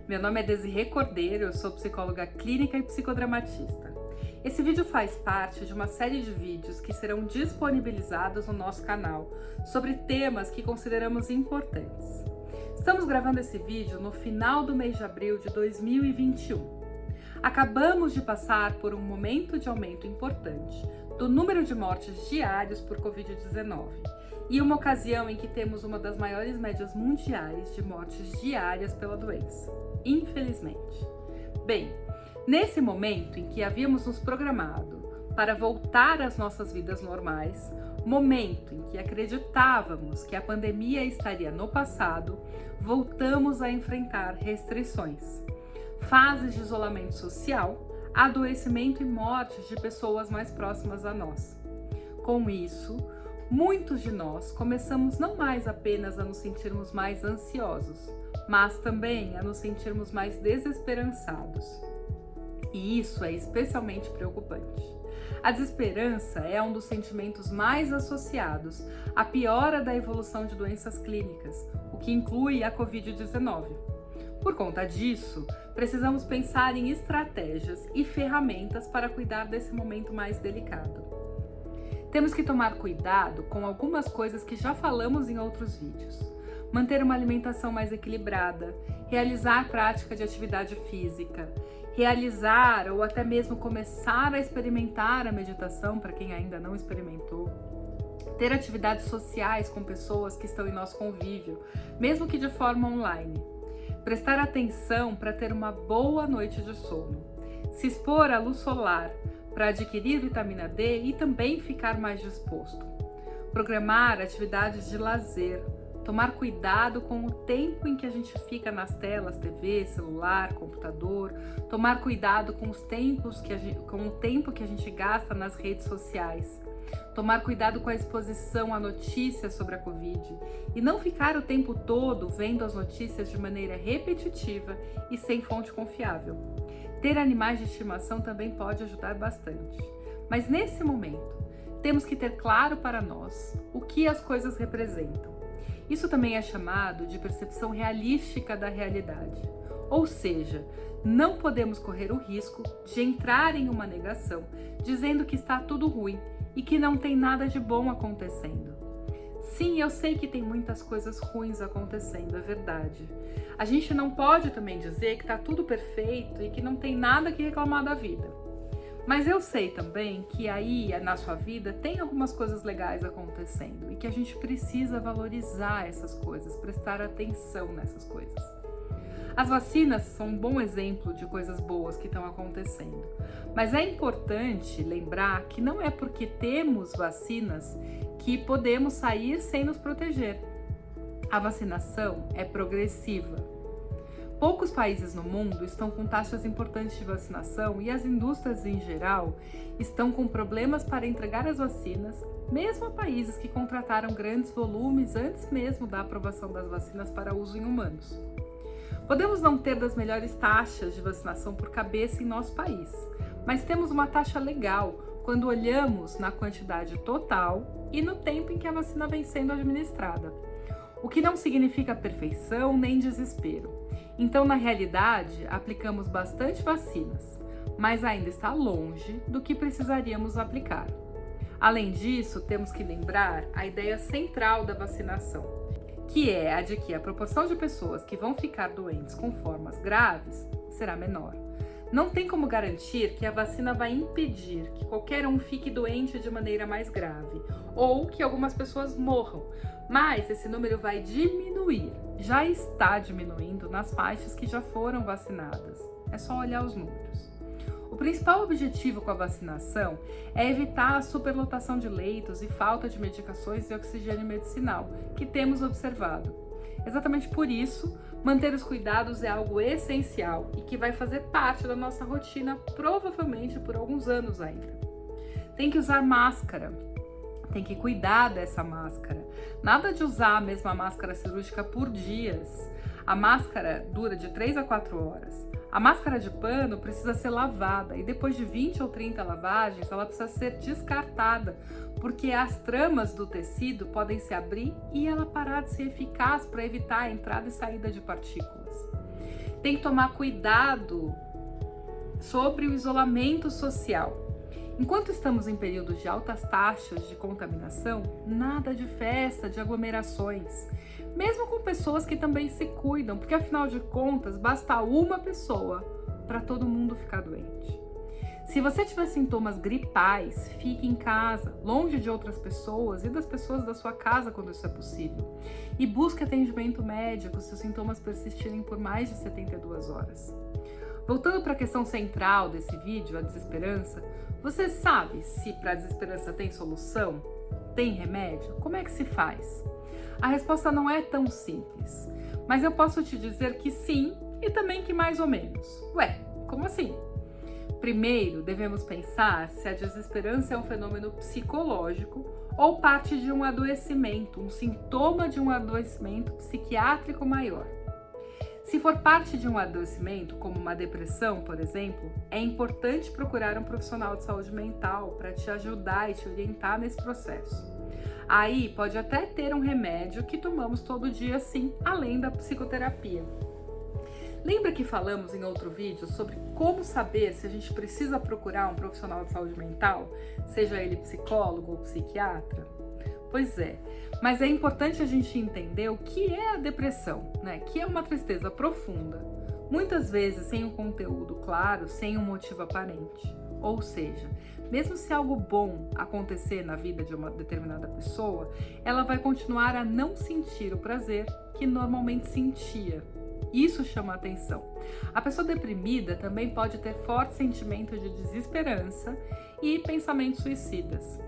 Meu nome é Desirê Cordeiro, eu sou psicóloga clínica e psicodramatista. Esse vídeo faz parte de uma série de vídeos que serão disponibilizados no nosso canal sobre temas que consideramos importantes. Estamos gravando esse vídeo no final do mês de abril de 2021. Acabamos de passar por um momento de aumento importante do número de mortes diários por Covid-19 e uma ocasião em que temos uma das maiores médias mundiais de mortes diárias pela doença, infelizmente. Bem, nesse momento em que havíamos nos programado para voltar às nossas vidas normais, momento em que acreditávamos que a pandemia estaria no passado, voltamos a enfrentar restrições, fases de isolamento social, adoecimento e mortes de pessoas mais próximas a nós. Com isso, muitos de nós começamos não mais apenas a nos sentirmos mais ansiosos, mas também a nos sentirmos mais desesperançados. E isso é especialmente preocupante. A desesperança é um dos sentimentos mais associados à piora da evolução de doenças clínicas, o que inclui a Covid-19. Por conta disso, precisamos pensar em estratégias e ferramentas para cuidar desse momento mais delicado. Temos que tomar cuidado com algumas coisas que já falamos em outros vídeos. Manter uma alimentação mais equilibrada, realizar prática de atividade física, realizar ou até mesmo começar a experimentar a meditação para quem ainda não experimentou, ter atividades sociais com pessoas que estão em nosso convívio, mesmo que de forma online, prestar atenção para ter uma boa noite de sono, se expor à luz solar para adquirir vitamina D e também ficar mais disposto, programar atividades de lazer, tomar cuidado com o tempo em que a gente fica nas telas, TV, celular, computador, tomar cuidado com o tempo que a gente gasta nas redes sociais, tomar cuidado com a exposição a notícias sobre a Covid e não ficar o tempo todo vendo as notícias de maneira repetitiva e sem fonte confiável. Ter animais de estimação também pode ajudar bastante. Mas nesse momento, temos que ter claro para nós o que as coisas representam. Isso também é chamado de percepção realística da realidade. Ou seja, não podemos correr o risco de entrar em uma negação dizendo que está tudo ruim e que não tem nada de bom acontecendo. Sim, eu sei que tem muitas coisas ruins acontecendo, é verdade. A gente não pode também dizer que está tudo perfeito e que não tem nada que reclamar da vida. Mas eu sei também que aí na sua vida tem algumas coisas legais acontecendo e que a gente precisa valorizar essas coisas, prestar atenção nessas coisas. As vacinas são um bom exemplo de coisas boas que estão acontecendo, mas é importante lembrar que não é porque temos vacinas que podemos sair sem nos proteger. A vacinação é progressiva. Poucos países no mundo estão com taxas importantes de vacinação e as indústrias em geral estão com problemas para entregar as vacinas, mesmo a países que contrataram grandes volumes antes mesmo da aprovação das vacinas para uso em humanos. Podemos não ter das melhores taxas de vacinação por cabeça em nosso país, mas temos uma taxa legal quando olhamos na quantidade total e no tempo em que a vacina vem sendo administrada, o que não significa perfeição nem desespero. Então, na realidade, aplicamos bastante vacinas, mas ainda está longe do que precisaríamos aplicar. Além disso, temos que lembrar a ideia central da vacinação, que é a de que a proporção de pessoas que vão ficar doentes com formas graves será menor. Não tem como garantir que a vacina vai impedir que qualquer um fique doente de maneira mais grave ou que algumas pessoas morram, mas esse número vai diminuir. Já está diminuindo nas faixas que já foram vacinadas. É só olhar os números. O principal objetivo com a vacinação é evitar a superlotação de leitos e falta de medicações e oxigênio medicinal que temos observado. Exatamente por isso, manter os cuidados é algo essencial e que vai fazer parte da nossa rotina provavelmente por alguns anos ainda. Tem que usar máscara. Tem que cuidar dessa máscara. Nada de usar a mesma máscara cirúrgica por dias. A máscara dura de 3 a 4 horas. A máscara de pano precisa ser lavada e depois de 20 ou 30 lavagens, ela precisa ser descartada, porque as tramas do tecido podem se abrir e ela parar de ser eficaz para evitar a entrada e saída de partículas. Tem que tomar cuidado sobre o isolamento social. Enquanto estamos em períodos de altas taxas de contaminação, nada de festa, de aglomerações, mesmo com pessoas que também se cuidam, porque afinal de contas basta uma pessoa para todo mundo ficar doente. Se você tiver sintomas gripais, fique em casa, longe de outras pessoas e das pessoas da sua casa quando isso é possível. E busque atendimento médico se os sintomas persistirem por mais de 72 horas. Voltando para a questão central desse vídeo, a desesperança, você sabe se para a desesperança tem solução? Tem remédio? Como é que se faz? A resposta não é tão simples, mas eu posso te dizer que sim e também que mais ou menos. Ué, como assim? Primeiro, devemos pensar se a desesperança é um fenômeno psicológico ou parte de um adoecimento, um sintoma de um adoecimento psiquiátrico maior. Se for parte de um adoecimento, como uma depressão, por exemplo, é importante procurar um profissional de saúde mental para te ajudar e te orientar nesse processo. Aí pode até ter um remédio que tomamos todo dia, sim, além da psicoterapia. Lembra que falamos em outro vídeo sobre como saber se a gente precisa procurar um profissional de saúde mental, seja ele psicólogo ou psiquiatra? Pois é, mas é importante a gente entender o que é a depressão, né? Que é uma tristeza profunda, muitas vezes sem um conteúdo claro, sem um motivo aparente. Ou seja, mesmo se algo bom acontecer na vida de uma determinada pessoa, ela vai continuar a não sentir o prazer que normalmente sentia. Isso chama a atenção. A pessoa deprimida também pode ter forte sentimento de desesperança e pensamentos suicidas.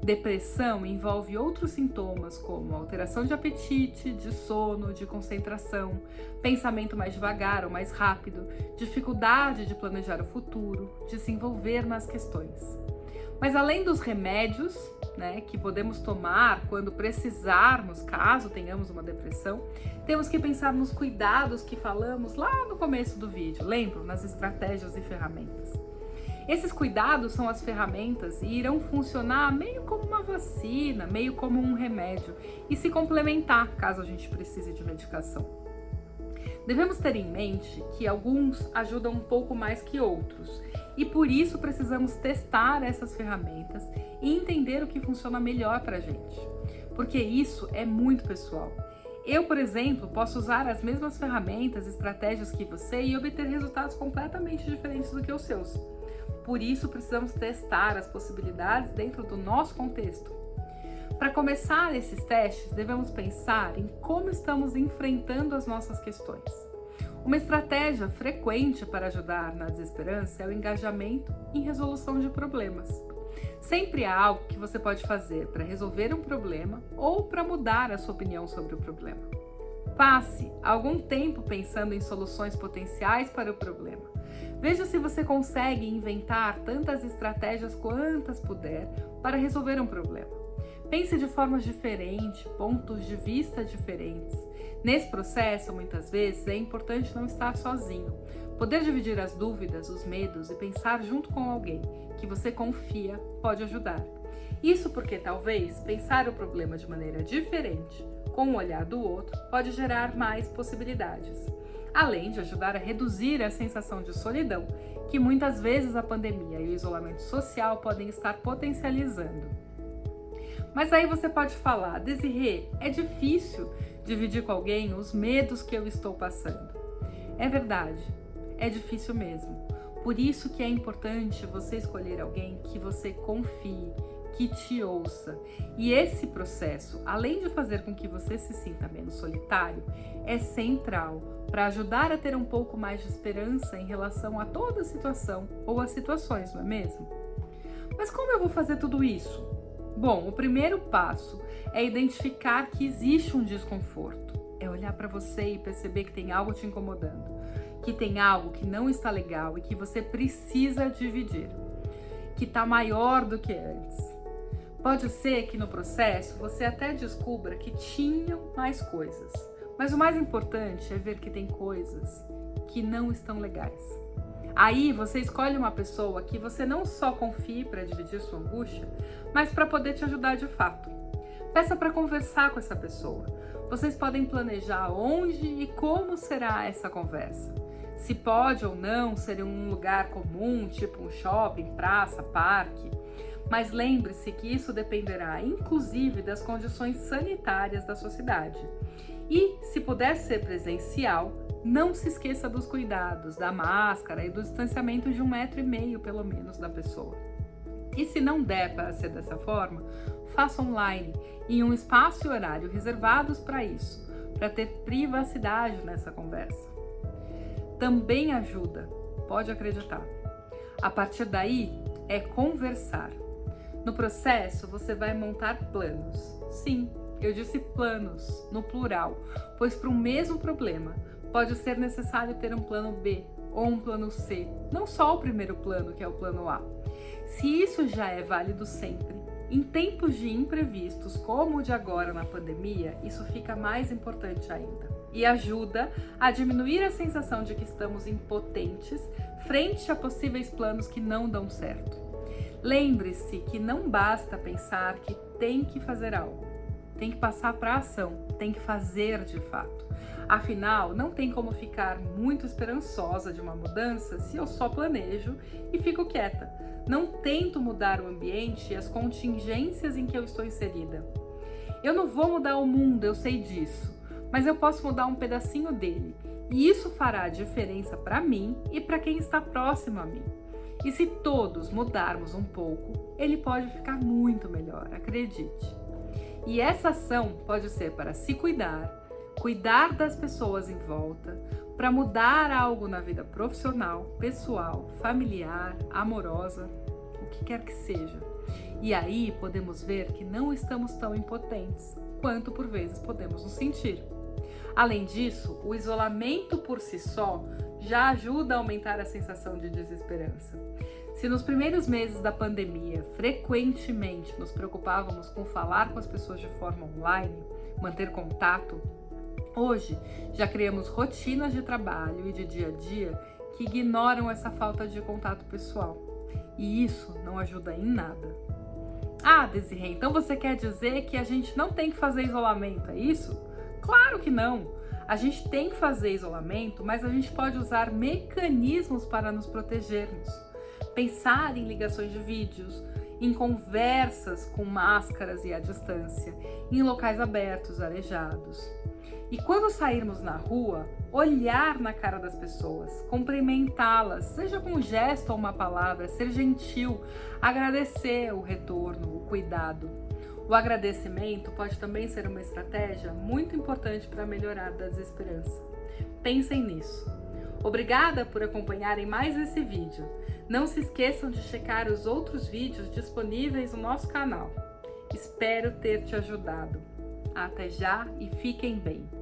Depressão envolve outros sintomas como alteração de apetite, de sono, de concentração, pensamento mais devagar ou mais rápido, dificuldade de planejar o futuro, de se envolver nas questões. Mas além dos remédios, que podemos tomar quando precisarmos, caso tenhamos uma depressão, temos que pensar nos cuidados que falamos lá no começo do vídeo, lembram? Nas estratégias e ferramentas. Esses cuidados são as ferramentas e irão funcionar meio como uma vacina, meio como um remédio e se complementar caso a gente precise de medicação. Devemos ter em mente que alguns ajudam um pouco mais que outros e por isso precisamos testar essas ferramentas e entender o que funciona melhor para a gente, porque isso é muito pessoal. Eu, por exemplo, posso usar as mesmas ferramentas e estratégias que você e obter resultados completamente diferentes do que os seus. Por isso, precisamos testar as possibilidades dentro do nosso contexto. Para começar esses testes, devemos pensar em como estamos enfrentando as nossas questões. Uma estratégia frequente para ajudar na desesperança é o engajamento em resolução de problemas. Sempre há algo que você pode fazer para resolver um problema ou para mudar a sua opinião sobre o problema. Passe algum tempo pensando em soluções potenciais para o problema. Veja se você consegue inventar tantas estratégias quantas puder para resolver um problema. Pense de formas diferentes, pontos de vista diferentes. Nesse processo, muitas vezes, é importante não estar sozinho. Poder dividir as dúvidas, os medos e pensar junto com alguém que você confia pode ajudar. Isso porque talvez pensar o problema de maneira diferente, com o olhar do outro, pode gerar mais possibilidades. Além de ajudar a reduzir a sensação de solidão, que muitas vezes a pandemia e o isolamento social podem estar potencializando. Mas aí você pode falar, Desirê, é difícil dividir com alguém os medos que eu estou passando. É verdade, é difícil mesmo. Por isso que é importante você escolher alguém que você confie, que te ouça. E esse processo, além de fazer com que você se sinta menos solitário, é central para ajudar a ter um pouco mais de esperança em relação a toda a situação ou as situações, não é mesmo? Mas como eu vou fazer tudo isso? Bom, o primeiro passo é identificar que existe um desconforto. É olhar para você e perceber que tem algo te incomodando, que tem algo que não está legal e que você precisa dividir, que está maior do que antes. Pode ser que no processo você até descubra que tinham mais coisas, mas o mais importante é ver que tem coisas que não estão legais. Aí você escolhe uma pessoa que você não só confie para dividir sua angústia, mas para poder te ajudar de fato. Peça para conversar com essa pessoa. Vocês podem planejar onde e como será essa conversa. Se pode ou não ser em um lugar comum, tipo um shopping, praça, parque. Mas lembre-se que isso dependerá, inclusive, das condições sanitárias da sua cidade. E, se puder ser presencial, não se esqueça dos cuidados, da máscara e do distanciamento de 1,5 m, pelo menos, da pessoa. E se não der para ser dessa forma, faça online, em um espaço e horário reservados para isso, para ter privacidade nessa conversa. Também ajuda, pode acreditar. A partir daí, é conversar. No processo, você vai montar planos. Sim, eu disse planos, no plural, pois para o mesmo problema pode ser necessário ter um plano B ou um plano C, não só o primeiro plano, que é o plano A. Se isso já é válido sempre, em tempos de imprevistos como o de agora na pandemia, isso fica mais importante ainda. E ajuda a diminuir a sensação de que estamos impotentes frente a possíveis planos que não dão certo. Lembre-se que não basta pensar que tem que fazer algo, tem que passar para a ação, tem que fazer de fato. Afinal, não tem como ficar muito esperançosa de uma mudança se eu só planejo e fico quieta. Não tento mudar o ambiente e as contingências em que eu estou inserida. Eu não vou mudar o mundo, eu sei disso, mas eu posso mudar um pedacinho dele. E isso fará diferença para mim e para quem está próximo a mim. E se todos mudarmos um pouco, ele pode ficar muito melhor, acredite. E essa ação pode ser para se cuidar, cuidar das pessoas em volta, para mudar algo na vida profissional, pessoal, familiar, amorosa, o que quer que seja. E aí podemos ver que não estamos tão impotentes quanto por vezes podemos nos sentir. Além disso, o isolamento por si só já ajuda a aumentar a sensação de desesperança. Se nos primeiros meses da pandemia frequentemente nos preocupávamos com falar com as pessoas de forma online, manter contato, hoje já criamos rotinas de trabalho e de dia a dia que ignoram essa falta de contato pessoal. E isso não ajuda em nada. Ah, Desirê, então você quer dizer que a gente não tem que fazer isolamento, é isso? Claro que não! A gente tem que fazer isolamento, mas a gente pode usar mecanismos para nos protegermos. Pensar em ligações de vídeos, em conversas com máscaras e à distância, em locais abertos, arejados. E quando sairmos na rua, olhar na cara das pessoas, cumprimentá-las, seja com um gesto ou uma palavra, ser gentil, agradecer o retorno, o cuidado. O agradecimento pode também ser uma estratégia muito importante para melhorar a desesperança. Pensem nisso. Obrigada por acompanharem mais esse vídeo. Não se esqueçam de checar os outros vídeos disponíveis no nosso canal. Espero ter te ajudado. Até já e fiquem bem!